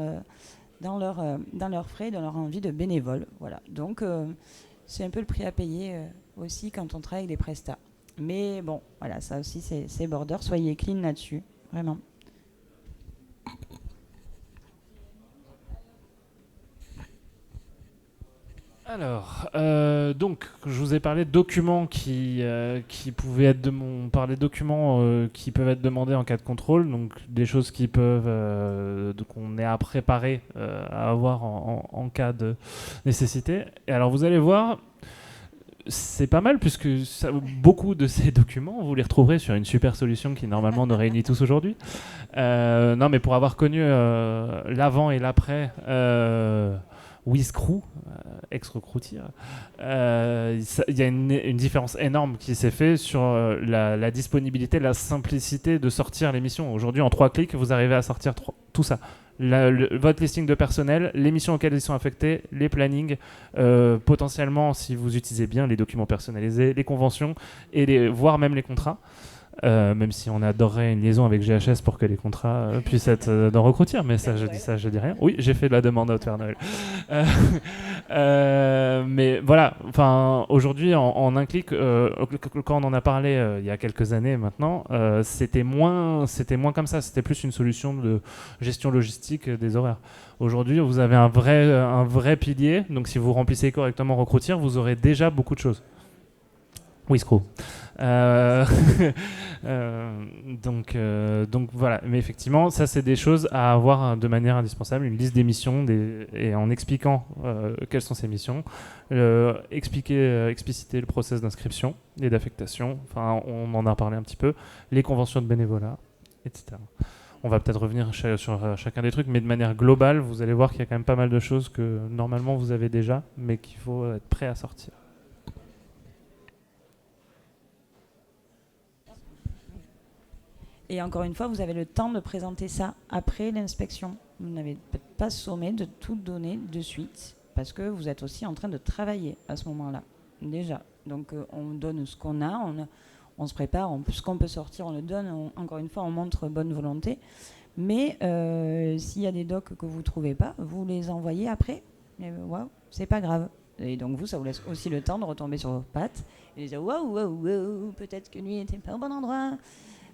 dans leurs frais, dans leur envie de bénévole. Voilà. Donc, c'est un peu le prix à payer aussi quand on travaille avec des prestats. Mais bon, voilà, ça aussi, c'est border. Soyez clean là-dessus, vraiment. Alors, donc, je vous ai parlé de documents qui pouvaient être qui peuvent être demandés en cas de contrôle, donc des choses qui peuvent qu'on ait à préparer, à avoir en cas de nécessité. Et alors, vous allez voir, c'est pas mal puisque beaucoup de ces documents, vous les retrouverez sur une super solution qui normalement nous réunit tous aujourd'hui. Non, mais pour avoir connu l'avant et l'après. WizCrew, ex-Recruitir, il y a une différence énorme qui s'est faite sur la disponibilité, la simplicité de sortir l'émission. Aujourd'hui, en 3 clics, vous arrivez à sortir tout ça. Votre listing de personnel, les missions auxquelles ils sont affectés, les plannings, potentiellement, si vous utilisez bien les documents personnalisés, les conventions, voire même les contrats. Même si on adorerait une liaison avec GHS pour que les contrats puissent être dans Recrutir, mais ça, je dis rien. Oui, j'ai fait de la demande à Père Noël. Mais voilà, enfin, aujourd'hui, en un clic, quand on en a parlé il y a quelques années maintenant, c'était moins comme ça. C'était plus une solution de gestion logistique des horaires. Aujourd'hui, vous avez un vrai pilier. Donc, si vous remplissez correctement Recrutir, vous aurez déjà beaucoup de choses. Oui, Screw. Donc voilà, mais effectivement, ça c'est des choses à avoir de manière indispensable, une liste des missions et en expliquant quelles sont ces missions, expliciter le process d'inscription et d'affectation, enfin on en a parlé un petit peu, les conventions de bénévolat, etc. On va peut-être revenir sur chacun des trucs, mais de manière globale, vous allez voir qu'il y a quand même pas mal de choses que normalement vous avez déjà, mais qu'il faut être prêt à sortir. Et encore une fois, vous avez le temps de présenter ça après l'inspection. Vous n'avez peut-être pas sommé de tout donner de suite, parce que vous êtes aussi en train de travailler à ce moment-là, déjà. Donc on donne ce qu'on a, on se prépare, ce qu'on peut sortir, on le donne. Encore une fois, on montre bonne volonté. Mais s'il y a des docs que vous ne trouvez pas, vous les envoyez après. Waouh, c'est pas grave. Et donc vous, ça vous laisse aussi le temps de retomber sur vos pattes et de dire waouh, peut-être que lui n'était pas au bon endroit.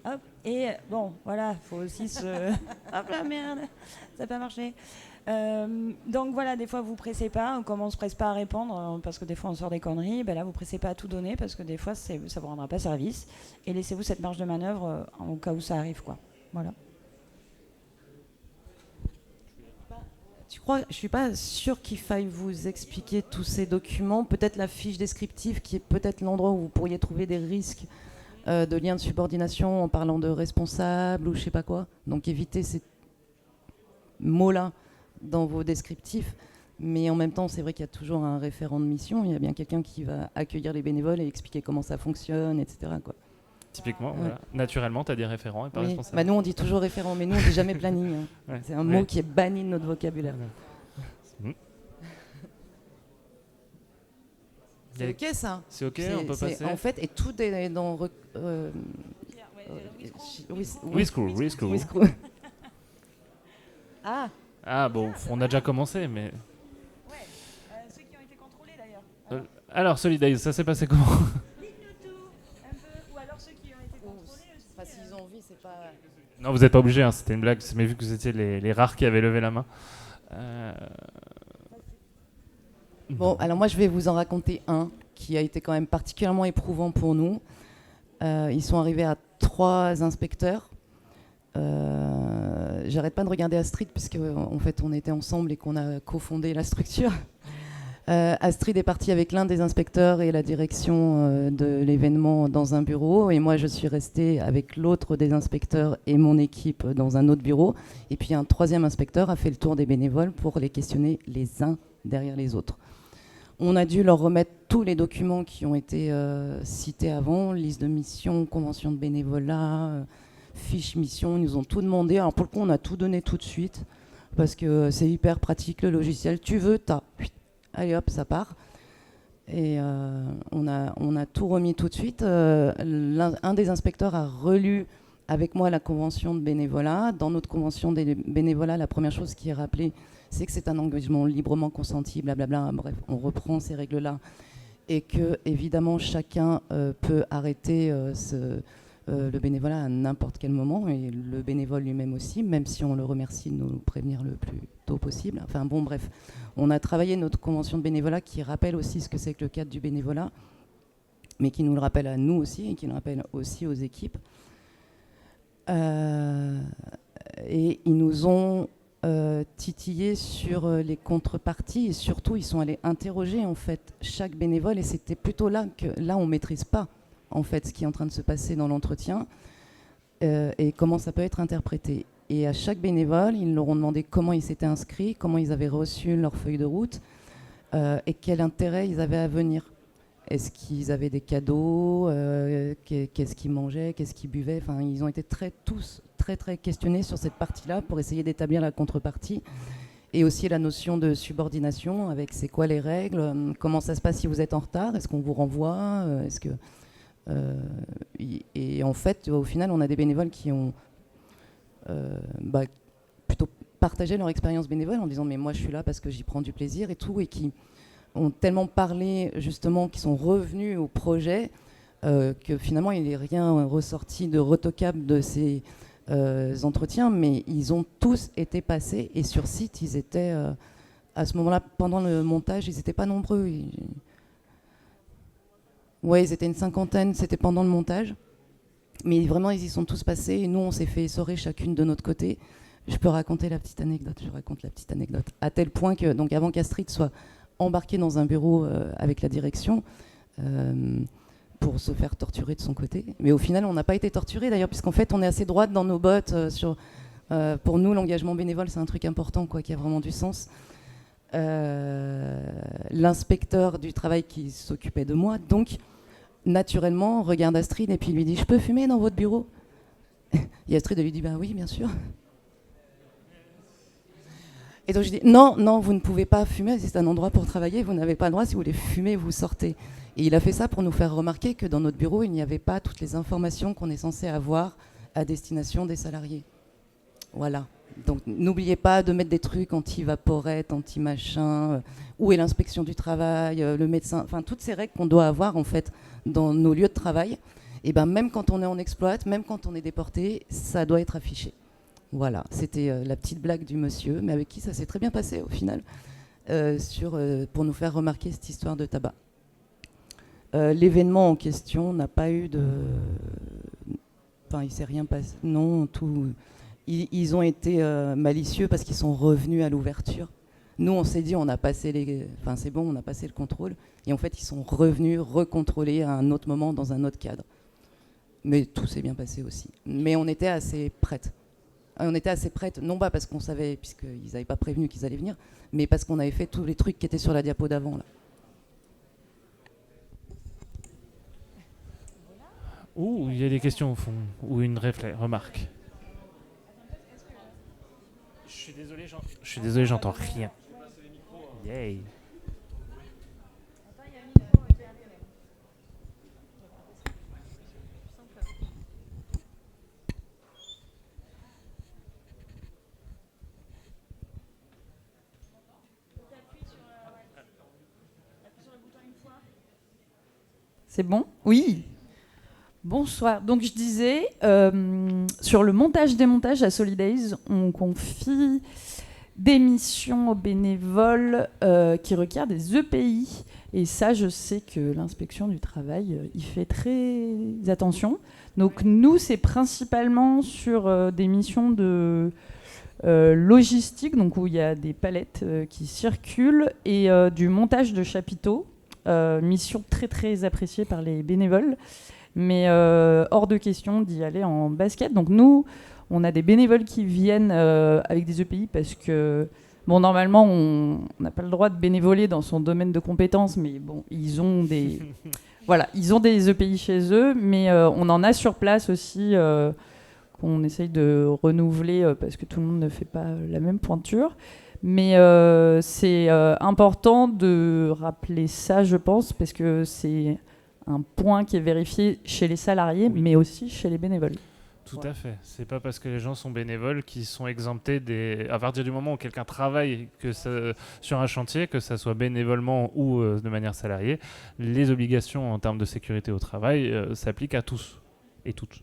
Hop, et bon, voilà, faut aussi se... Hop la merde, ça n'a pas marché. Donc voilà, des fois vous pressez pas, comme on se presse pas à répondre, parce que des fois on sort des conneries, ben là vous pressez pas à tout donner, parce que des fois ça vous rendra pas service, et laissez-vous cette marge de manœuvre au cas où ça arrive, quoi. Voilà. Je suis pas sûre qu'il faille vous expliquer tous ces documents. Peut-être la fiche descriptive qui est peut-être l'endroit où vous pourriez trouver des risques de liens de subordination en parlant de responsable ou je sais pas quoi. Donc évitez ces mots-là dans vos descriptifs. Mais en même temps, c'est vrai qu'il y a toujours un référent de mission. Il y a bien quelqu'un qui va accueillir les bénévoles et expliquer comment ça fonctionne, etc., quoi. Typiquement, voilà. Naturellement, tu as des référents et pas responsables. Bah nous, on dit toujours référent, mais nous, on dit jamais planning. Hein. Ouais. C'est un mot qui est banni de notre vocabulaire. C'est OK, ça. C'est OK, on peut passer. En fait, et tout est dans... WeScrew. Ah bon, on a déjà commencé, mais... Ceux qui ont été contrôlés, d'ailleurs. Alors, Solidays, ça s'est passé comment? Ou alors ceux qui ont été contrôlés aussi. Enfin, s'ils ont envie, c'est pas... Non, vous n'êtes pas obligés, hein, c'était une blague, mais vu que vous étiez les rares qui avaient levé la main. Bon, alors moi, je vais vous en raconter un qui a été quand même particulièrement éprouvant pour nous. Ils sont arrivés à 3 inspecteurs. J'arrête pas de regarder Astrid, puisque en fait, on était ensemble et qu'on a cofondé la structure. Astrid est partie avec l'un des inspecteurs et la direction de l'événement dans un bureau, et moi je suis restée avec l'autre des inspecteurs et mon équipe dans un autre bureau, et puis un 3e inspecteur a fait le tour des bénévoles pour les questionner les uns derrière les autres. On a dû leur remettre tous les documents qui ont été cités avant, liste de mission, convention de bénévolat, fiche mission, ils nous ont tout demandé. Alors pour le coup, on a tout donné tout de suite, parce que c'est hyper pratique le logiciel. Tu veux, t'as. Allez hop, ça part. Et on a tout remis tout de suite. Un des inspecteurs a relu avec moi la convention de bénévolat. Dans notre convention de bénévolat, la première chose qui est rappelée, c'est que c'est un engagement librement consenti, blablabla. Bref, on reprend ces règles-là. Et que, évidemment, chacun peut arrêter le bénévolat à n'importe quel moment, et le bénévole lui-même aussi, même si on le remercie de nous prévenir le plus tôt possible. Enfin bon, bref, on a travaillé notre convention de bénévolat qui rappelle aussi ce que c'est que le cadre du bénévolat, mais qui nous le rappelle à nous aussi et qui le rappelle aussi aux équipes. Et ils nous ont titillé sur les contreparties, et surtout ils sont allés interroger en fait chaque bénévole, et c'était plutôt là on maîtrise pas en fait ce qui est en train de se passer dans l'entretien et comment ça peut être interprété. Et à chaque bénévole, ils leur ont demandé comment ils s'étaient inscrits, comment ils avaient reçu leur feuille de route et quel intérêt ils avaient à venir. Est-ce qu'ils avaient des cadeaux, qu'est-ce qu'ils mangeaient, qu'est-ce qu'ils buvaient. Enfin, ils ont été tous très questionnés sur cette partie-là pour essayer d'établir la contrepartie. Et aussi la notion de subordination, avec c'est quoi les règles, comment ça se passe si vous êtes en retard, est-ce qu'on vous renvoie, est-ce que... et en fait, au final, on a des bénévoles qui ont plutôt partagé leur expérience bénévole en disant mais moi je suis là parce que j'y prends du plaisir et tout, et qui ont tellement parlé justement, qui sont revenus au projet que finalement il n'est rien ressorti de retoquable de ces entretiens, mais ils ont tous été passés, et sur site ils étaient à ce moment-là, pendant le montage, ils n'étaient pas nombreux. Ouais, ils étaient une 50aine, c'était pendant le montage. Mais vraiment, ils y sont tous passés. Et nous, on s'est fait essorer chacune de notre côté. Je peux raconter la petite anecdote. Je raconte la petite anecdote. À tel point que, donc, avant qu'Astrid soit embarquée dans un bureau avec la direction pour se faire torturer de son côté. Mais au final, on n'a pas été torturés d'ailleurs, puisqu'en fait, on est assez droite dans nos bottes. Pour nous, l'engagement bénévole, c'est un truc important, quoi, qui a vraiment du sens. L'inspecteur du travail qui s'occupait de moi, donc, naturellement, regarde Astrid et puis lui dit « Je peux fumer dans votre bureau ?» Et Astrid lui dit « Bah oui, bien sûr. » Et donc je dis « Non, vous ne pouvez pas fumer, c'est un endroit pour travailler, vous n'avez pas le droit, si vous voulez fumer, vous sortez. » Et il a fait ça pour nous faire remarquer que dans notre bureau, il n'y avait pas toutes les informations qu'on est censé avoir à destination des salariés. Voilà. Donc n'oubliez pas de mettre des trucs anti-vaporette, anti-machin, où est l'inspection du travail, le médecin, enfin toutes ces règles qu'on doit avoir en fait dans nos lieux de travail. Et ben même quand on est en exploit, même quand on est déporté, ça doit être affiché. Voilà, c'était la petite blague du monsieur, mais avec qui ça s'est très bien passé au final, pour nous faire remarquer cette histoire de tabac. L'événement en question n'a pas eu de... Enfin, il s'est rien passé. Non, tout... Ils ont été malicieux parce qu'ils sont revenus à l'ouverture. Nous, on s'est dit, c'est bon, on a passé le contrôle. Et en fait, ils sont revenus recontrôler à un autre moment, dans un autre cadre. Mais tout s'est bien passé aussi. Mais on était assez prêtes. On était assez prêtes, non pas parce qu'on savait, puisqu'ils n'avaient pas prévenu qu'ils allaient venir, mais parce qu'on avait fait tous les trucs qui étaient sur la diapo d'avant, là. Ouh, il y a des questions au fond, ou une remarque. Je suis désolé, j'entends rien. Yay. C'est bon? Oui. Bonsoir. Donc je disais, sur le montage-démontage à Solidays, on confie des missions aux bénévoles qui requièrent des EPI. Et ça, je sais que l'inspection du travail y fait très attention. Donc nous, c'est principalement sur des missions de logistique, donc où il y a des palettes qui circulent, et du montage de chapiteaux. Mission très très appréciée par les bénévoles, mais hors de question d'y aller en basket. Donc nous, on a des bénévoles qui viennent avec des EPI parce que, bon, normalement, on n'a pas le droit de bénévoler dans son domaine de compétences, mais bon, ils ont des, voilà, ils ont des EPI chez eux, mais on en a sur place aussi qu'on essaye de renouveler parce que tout le monde ne fait pas la même pointure. Mais c'est important de rappeler ça, je pense, parce que c'est un point qui est vérifié chez les salariés, oui, mais aussi chez les bénévoles. Tout à fait. C'est pas parce que les gens sont bénévoles qu'ils sont exemptés des. À partir du moment où quelqu'un travaille sur un chantier, que ça soit bénévolement ou de manière salariée, les obligations en termes de sécurité au travail s'appliquent à tous et toutes.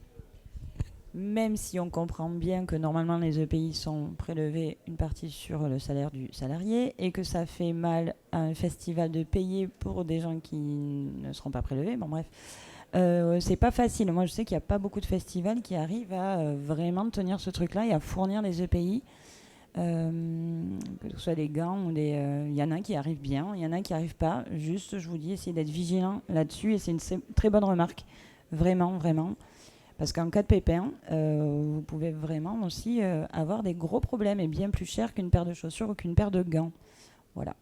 Même si on comprend bien que normalement les EPI sont prélevés une partie sur le salaire du salarié et que ça fait mal à un festival de payer pour des gens qui ne seront pas prélevés, bon bref, c'est pas facile. Moi je sais qu'il n'y a pas beaucoup de festivals qui arrivent à vraiment tenir ce truc-là et à fournir les EPI, que ce soit des gants ou des... Il y en a qui arrivent bien, il y en a qui n'arrivent pas. Juste, je vous dis, essayez d'être vigilant là-dessus et c'est une très bonne remarque. Vraiment, vraiment. Parce qu'en cas de pépin, vous pouvez vraiment aussi avoir des gros problèmes et bien plus cher qu'une paire de chaussures ou qu'une paire de gants. Voilà.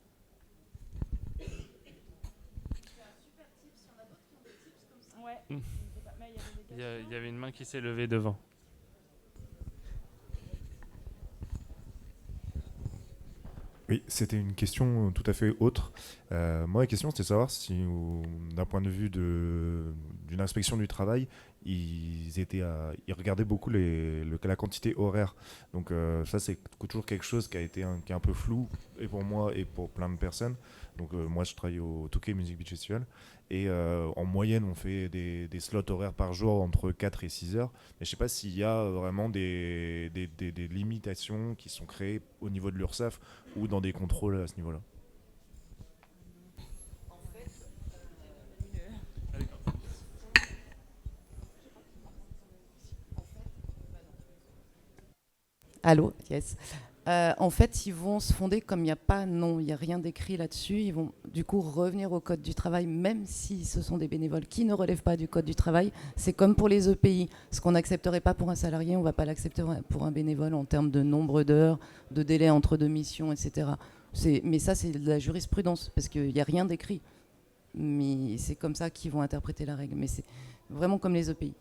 Il y avait une main qui s'est levée devant. Oui, c'était une question tout à fait autre. Moi, la question, c'était de savoir si, d'un point de vue d'une inspection du travail, ils regardaient beaucoup la quantité horaire. Donc ça, c'est toujours quelque chose qui est un peu flou, et pour moi et pour plein de personnes. Donc moi, je travaille au Touquet Music Beach Festival. Et en moyenne, on fait des slots horaires par jour entre 4 et 6 heures. Mais je ne sais pas s'il y a vraiment des limitations qui sont créées au niveau de l'URSSAF ou dans des contrôles à ce niveau-là. Allô, yes. En fait, ils vont se fonder comme il n'y a rien d'écrit là-dessus. Ils vont du coup revenir au code du travail, même si ce sont des bénévoles qui ne relèvent pas du code du travail. C'est comme pour les EPI. Ce qu'on n'accepterait pas pour un salarié, on ne va pas l'accepter pour un bénévole en termes de nombre d'heures, de délai entre deux missions, etc. Mais ça, c'est de la jurisprudence, parce qu'il n'y a rien d'écrit. Mais c'est comme ça qu'ils vont interpréter la règle. Mais c'est vraiment comme les EPI.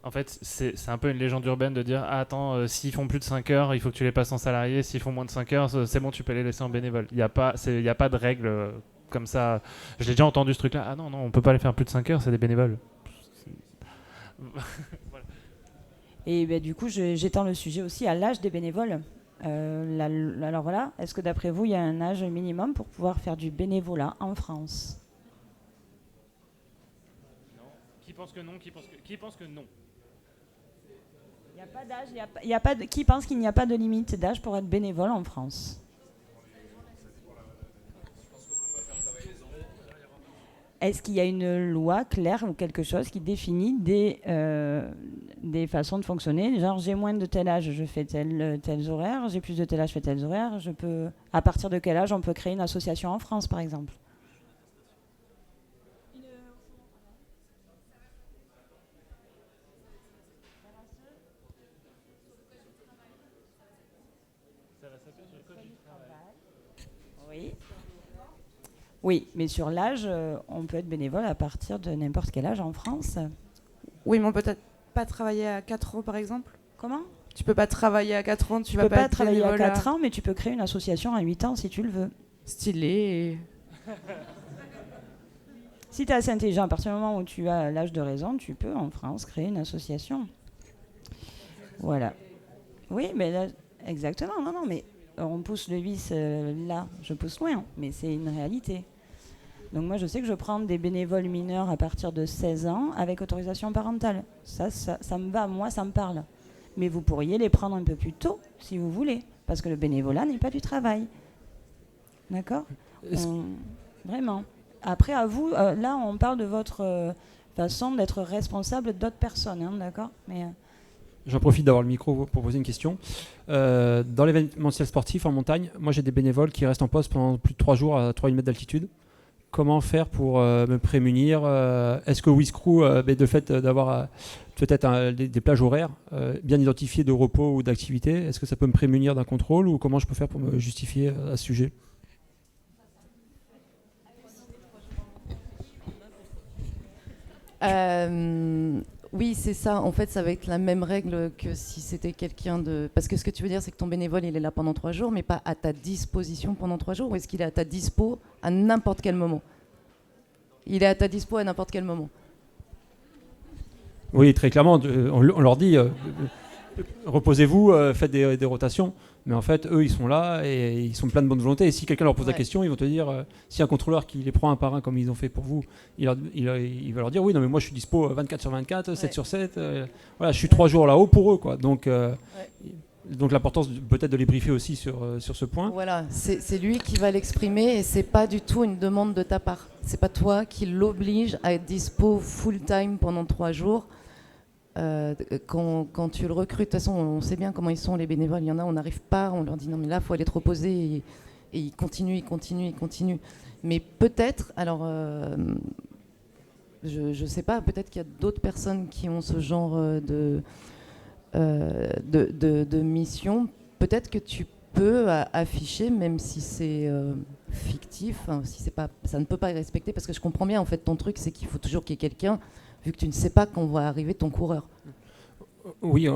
En fait, c'est un peu une légende urbaine de dire « Ah, attends, s'ils font plus de 5 heures, il faut que tu les passes en salarié. S'ils font moins de 5 heures, c'est bon, tu peux les laisser en bénévole. » Il n'y a pas de règle comme ça. Je l'ai déjà entendu ce truc-là. « Ah non, on ne peut pas les faire plus de 5 heures, c'est des bénévoles. » Voilà. Et ben, du coup, j'étends le sujet aussi à l'âge des bénévoles. Alors voilà, est-ce que d'après vous, il y a un âge minimum pour pouvoir faire du bénévolat en France ? Non. Qui pense que non ? Qui pense que non ? Il n'y a pas d'âge, qui pense qu'il n'y a pas de limite d'âge pour être bénévole en France ? Est-ce qu'il y a une loi claire ou quelque chose qui définit des façons de fonctionner. Genre, j'ai moins de tel âge, je fais tels horaires. J'ai plus de tel âge, je fais tels horaires. À partir de quel âge on peut créer une association en France, par exemple? Oui. Oui, mais sur l'âge, on peut être bénévole à partir de n'importe quel âge en France. Oui, mais on peut peut-être pas travailler à 4 ans, par exemple. Comment? Tu peux pas travailler à 4 ans, Tu peux pas travailler à 4 ans, mais tu peux créer une association à 8 ans si tu le veux. Stylé. Si tu es assez intelligent, à partir du moment où tu as l'âge de raison, tu peux en France créer une association. Voilà. Oui, mais là, exactement. Non, mais on pousse le vice là, je pousse loin, mais c'est une réalité. Donc moi, je sais que je prends des bénévoles mineurs à partir de 16 ans avec autorisation parentale. Ça me va, moi, ça me parle. Mais vous pourriez les prendre un peu plus tôt, si vous voulez, parce que le bénévolat n'est pas du travail. D'accord? Vraiment. Après, à vous, là, on parle de votre façon d'être responsable d'autres personnes, hein, d'accord? Mais, J'en profite d'avoir le micro pour poser une question. Dans l'événementiel sportif en montagne, moi j'ai des bénévoles qui restent en poste pendant plus de 3 jours à 3000 mètres d'altitude. Comment faire pour me prémunir? Est-ce que Wizcrew, de fait d'avoir peut-être des plages horaires bien identifiées de repos ou d'activité, est-ce que ça peut me prémunir d'un contrôle ou comment je peux faire pour me justifier à ce sujet? Oui, c'est ça. En fait, ça va être la même règle que si c'était quelqu'un de... Parce que ce que tu veux dire, c'est que ton bénévole, il est là pendant 3 jours, mais pas à ta disposition pendant 3 jours, ou est-ce qu'il est à ta dispo à n'importe quel moment? Il est à ta dispo à n'importe quel moment. Oui, très clairement, on leur dit reposez-vous, faites des rotations. Mais en fait, eux, ils sont là et ils sont pleins de bonne volonté. Et si quelqu'un leur pose la question, ils vont te dire, si un contrôleur qui les prend un par un comme ils ont fait pour vous, il va leur dire, oui, non, mais moi je suis dispo 24 sur 24, 7 sur 7. Voilà, je suis 3 jours là-haut pour eux, quoi. Donc l'importance peut-être de les briefer aussi sur ce point. Voilà, c'est lui qui va l'exprimer et c'est pas du tout une demande de ta part. C'est pas toi qui l'oblige à être dispo full-time pendant 3 jours. Quand tu le recrutes, de toute façon, on sait bien comment ils sont les bénévoles. Il y en a, on n'arrive pas, on leur dit non mais là, il faut aller te reposer et ils continuent. Mais peut-être, alors, je sais pas, peut-être qu'il y a d'autres personnes qui ont ce genre de mission. Peut-être que tu peux afficher, même si c'est fictif, hein, si c'est pas, ça ne peut pas être respecté, parce que je comprends bien, en fait, ton truc, c'est qu'il faut toujours qu'il y ait quelqu'un, vu que tu ne sais pas quand va arriver ton coureur. Oui,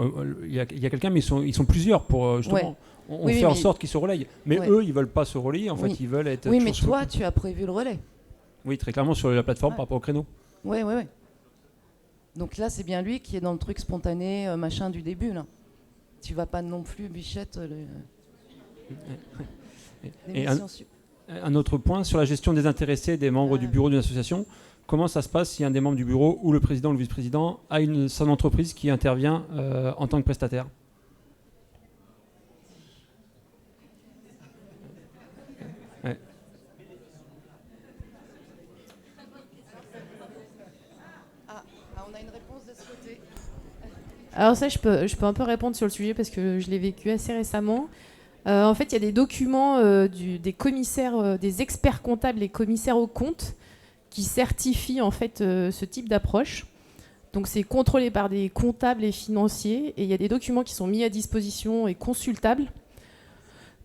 il y a quelqu'un, mais ils sont plusieurs pour justement. Ouais. On fait en sorte qu'ils se relayent. Mais eux, ils ne veulent pas se relayer, en fait, ils veulent être. Oui, mais toi, tu as prévu le relais. Oui, très clairement sur la plateforme par rapport au créneau. Oui. Donc là, c'est bien lui qui est dans le truc spontané, machin du début, là. Tu vas pas non plus, Bichette. Un autre point, sur la gestion des intéressés des membres du bureau d'une association. Comment ça se passe si un des membres du bureau ou le président ou le vice-président a son entreprise qui intervient en tant que prestataire? Ouais. On a une réponse de ce côté. Alors ça, je peux un peu répondre sur le sujet parce que je l'ai vécu assez récemment. En fait, il y a des documents des commissaires, des experts comptables et commissaires aux comptes qui certifie en fait ce type d'approche. Donc c'est contrôlé par des comptables et financiers et il y a des documents qui sont mis à disposition et consultables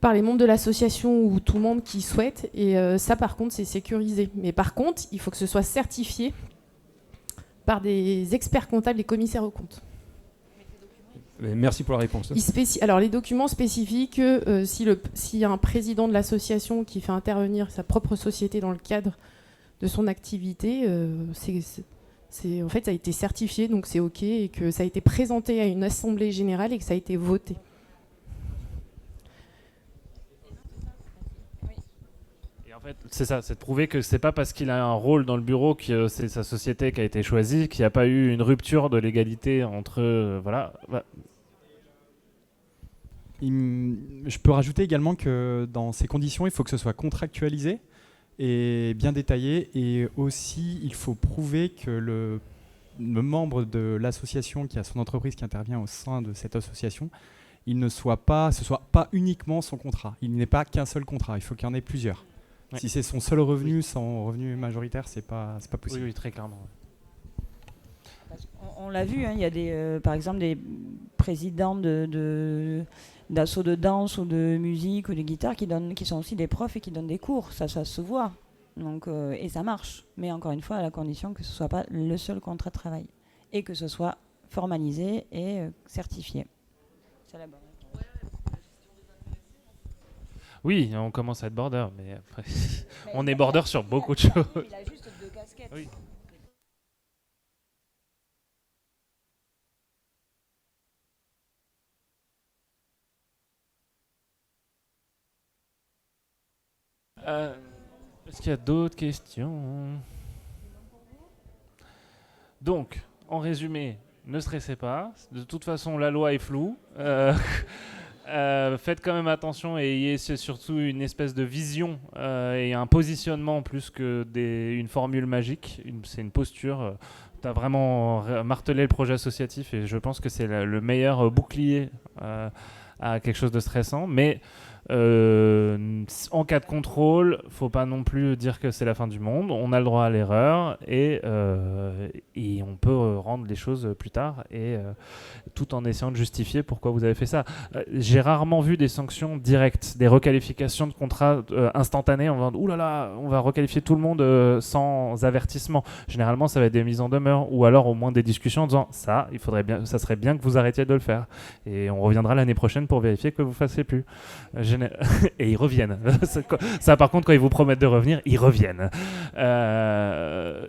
par les membres de l'association ou tout membre qui souhaite et ça par contre c'est sécurisé. Mais par contre il faut que ce soit certifié par des experts comptables et commissaires aux comptes. Merci pour la réponse. Alors les documents spécifient que s'il y a un président de l'association qui fait intervenir sa propre société dans le cadre de son activité, en fait, ça a été certifié, donc c'est OK, et que ça a été présenté à une assemblée générale et que ça a été voté. Et en fait, c'est ça, c'est de prouver que c'est pas parce qu'il a un rôle dans le bureau que c'est sa société qui a été choisie, qu'il n'y a pas eu une rupture de l'égalité entre... Je peux rajouter également que dans ces conditions, il faut que ce soit contractualisé et bien détaillé, et aussi il faut prouver que le le membre de l'association qui a son entreprise qui intervient au sein de cette association, ce soit pas uniquement son contrat. Il n'est pas qu'un seul contrat, il faut qu'il y en ait plusieurs. Ouais. Si c'est son seul revenu, son revenu majoritaire, c'est pas possible. Oui, très clairement. On l'a vu, hein, il y a par exemple des présidents d'assauts de danse ou de musique ou de guitare qui sont aussi des profs et qui donnent des cours. Ça se voit. Donc, et ça marche. Mais encore une fois, à la condition que ce ne soit pas le seul contrat de travail et que ce soit formalisé et certifié. C'est la bonne. Oui, on commence à être border, mais après, on est border sur beaucoup de choses. Il a juste 2 casquettes. Oui. Est-ce qu'il y a d'autres questions? Donc, en résumé, ne stressez pas. De toute façon, la loi est floue. Faites quand même attention et ayez surtout une espèce de vision et un positionnement plus que une formule magique. C'est une posture. Tu as vraiment martelé le projet associatif et je pense que c'est le meilleur bouclier à quelque chose de stressant. Mais en cas de contrôle, faut pas non plus dire que c'est la fin du monde. On a le droit à l'erreur et on peut rendre les choses plus tard et tout en essayant de justifier pourquoi vous avez fait ça. J'ai rarement vu des sanctions directes, des requalifications de contrats instantanées en disant « Ouh là là, on va requalifier tout le monde sans avertissement ». Généralement, ça va être des mises en demeure ou alors au moins des discussions en disant « Ça, ça serait bien que vous arrêtiez de le faire et on reviendra l'année prochaine pour vérifier que vous ne fassiez plus ». Et ils reviennent. Ça, par contre, quand ils vous promettent de revenir, ils reviennent.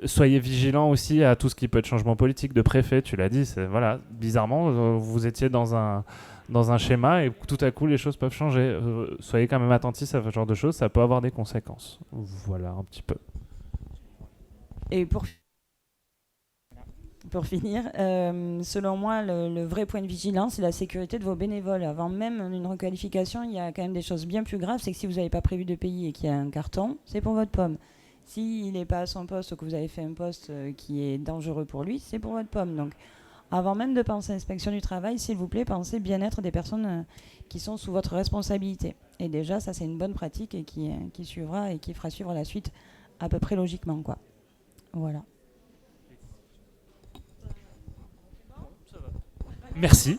Soyez vigilants aussi à tout ce qui peut être changement politique de préfet. Tu l'as dit, voilà, bizarrement, vous étiez dans un schéma et tout à coup, les choses peuvent changer. Soyez quand même attentifs à ce genre de choses. Ça peut avoir des conséquences. Voilà, un petit peu. Et pour finir, selon moi, le vrai point de vigilance, c'est la sécurité de vos bénévoles. Avant même une requalification, il y a quand même des choses bien plus graves. C'est que si vous n'avez pas prévu de payer et qu'il y a un carton, c'est pour votre pomme. S'il n'est pas à son poste ou que vous avez fait un poste qui est dangereux pour lui, c'est pour votre pomme. Donc, avant même de penser à l'inspection du travail, s'il vous plaît, pensez bien-être des personnes qui sont sous votre responsabilité. Et déjà, ça, c'est une bonne pratique et qui suivra et qui fera suivre la suite à peu près logiquement, quoi. Voilà. Merci.